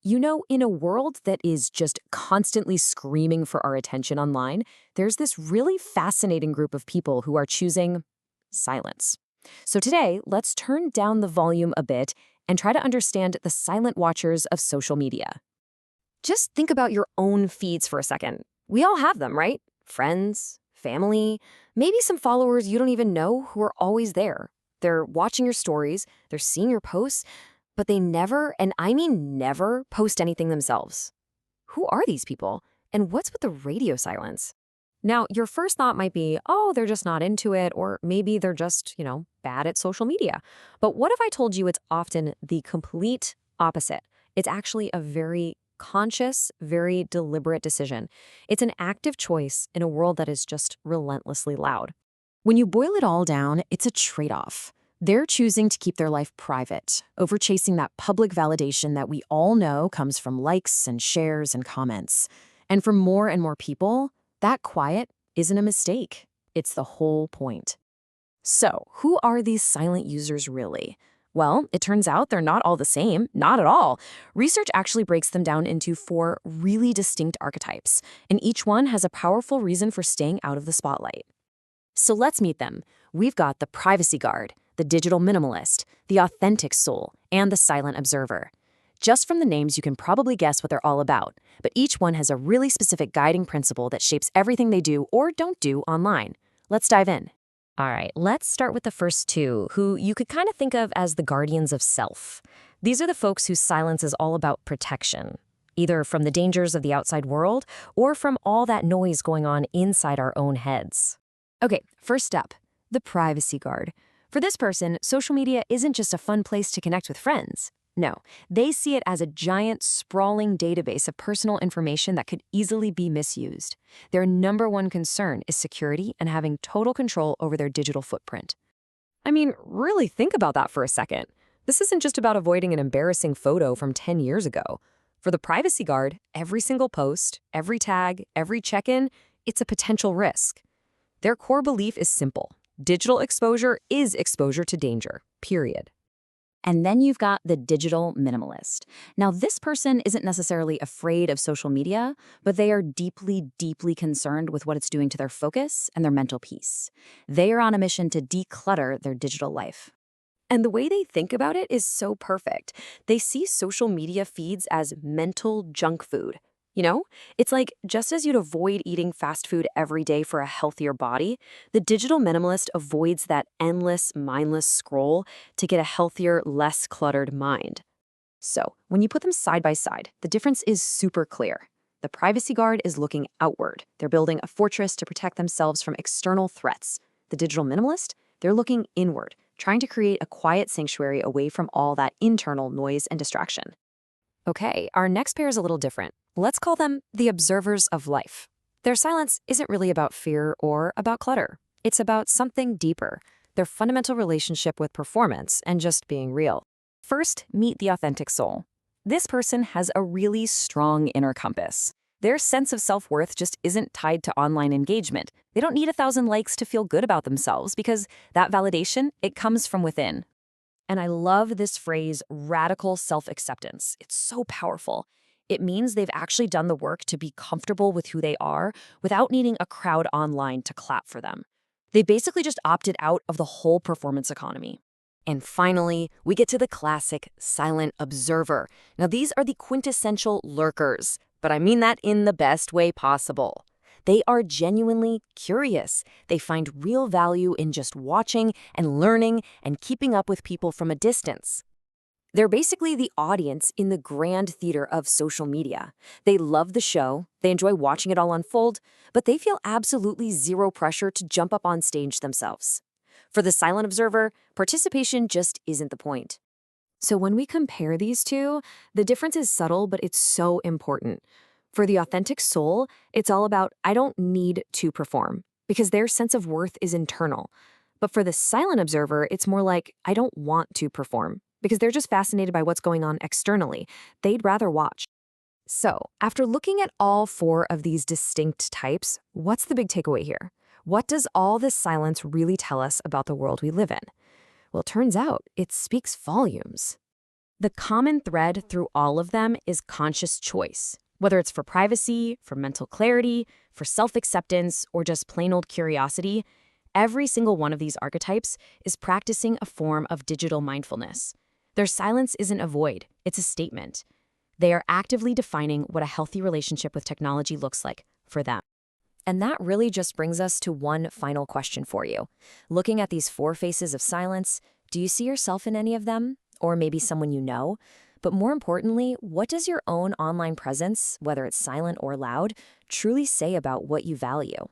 In a world that is just constantly screaming for our attention online, there's this really fascinating group of people who are choosing silence. So today, let's turn down the volume a bit and try to understand the silent watchers of social media. Just think about your own feeds for a second. We all have them, right? Friends, family, maybe some followers you don't even know who are always there. They're watching your stories, they're seeing your posts, but they never, and I mean never, post anything themselves. Who are these people? And what's with the radio silence? Now, your first thought might be, oh, they're just not into it, or maybe they're just, bad at social media. But what if I told you it's often the complete opposite? It's actually a very conscious, very deliberate decision. It's an active choice in a world that is just relentlessly loud. When you boil it all down, it's a trade-off. They're choosing to keep their life private, over chasing that public validation that we all know comes from likes and shares and comments. And for more and more people, that quiet isn't a mistake. It's the whole point. So, who are these silent users really? Well, it turns out they're not all the same, not at all. Research actually breaks them down into 4 really distinct archetypes, and each one has a powerful reason for staying out of the spotlight. So let's meet them. We've got the privacy guard, the digital minimalist, the authentic soul, and the silent observer. Just from the names, you can probably guess what they're all about, but each one has a really specific guiding principle that shapes everything they do or don't do online. Let's dive in. All right, let's start with the first 2, who you could kind of think of as the guardians of self. These are the folks whose silence is all about protection, either from the dangers of the outside world or from all that noise going on inside our own heads. Okay, first up, the privacy guard. For this person, social media isn't just a fun place to connect with friends. No, they see it as a giant, sprawling database of personal information that could easily be misused. Their number one concern is security and having total control over their digital footprint. I mean, really think about that for a second. This isn't just about avoiding an embarrassing photo from 10 years ago. For the privacy guard, every single post, every tag, every check-in, it's a potential risk. Their core belief is simple. Digital exposure is exposure to danger, period. And then you've got the digital minimalist. Now, this person isn't necessarily afraid of social media, but they are deeply, deeply concerned with what it's doing to their focus and their mental peace. They are on a mission to declutter their digital life. And the way they think about it is so perfect. They see social media feeds as mental junk food. It's like just as you'd avoid eating fast food every day for a healthier body, the digital minimalist avoids that endless, mindless scroll to get a healthier, less cluttered mind. So, when you put them side by side, the difference is super clear. The privacy guard is looking outward. They're building a fortress to protect themselves from external threats. The digital minimalist, they're looking inward, trying to create a quiet sanctuary away from all that internal noise and distraction. Okay, our next pair is a little different. Let's call them the observers of life. Their silence isn't really about fear or about clutter. It's about something deeper, their fundamental relationship with performance and just being real. First, meet the authentic soul. This person has a really strong inner compass. Their sense of self-worth just isn't tied to online engagement. They don't need 1,000 likes to feel good about themselves because that validation, it comes from within. And I love this phrase, radical self-acceptance. It's so powerful. It means they've actually done the work to be comfortable with who they are without needing a crowd online to clap for them. They basically just opted out of the whole performance economy. And finally, we get to the classic silent observer. Now, these are the quintessential lurkers, but I mean that in the best way possible. They are genuinely curious. They find real value in just watching and learning and keeping up with people from a distance. They're basically the audience in the grand theater of social media. They love the show, they enjoy watching it all unfold, but they feel absolutely zero pressure to jump up on stage themselves. For the silent observer, participation just isn't the point. So when we compare these two, the difference is subtle, but it's so important. For the authentic soul, it's all about, I don't need to perform, because their sense of worth is internal. But for the silent observer, it's more like, I don't want to perform, because they're just fascinated by what's going on externally. They'd rather watch. So, after looking at all 4 of these distinct types, what's the big takeaway here? What does all this silence really tell us about the world we live in? Well, it turns out it speaks volumes. The common thread through all of them is conscious choice. Whether it's for privacy, for mental clarity, for self-acceptance, or just plain old curiosity, every single one of these archetypes is practicing a form of digital mindfulness. Their silence isn't a void, it's a statement. They are actively defining what a healthy relationship with technology looks like for them. And that really just brings us to one final question for you. Looking at these four faces of silence, do you see yourself in any of them? Or maybe someone you know? But more importantly, what does your own online presence, whether it's silent or loud, truly say about what you value?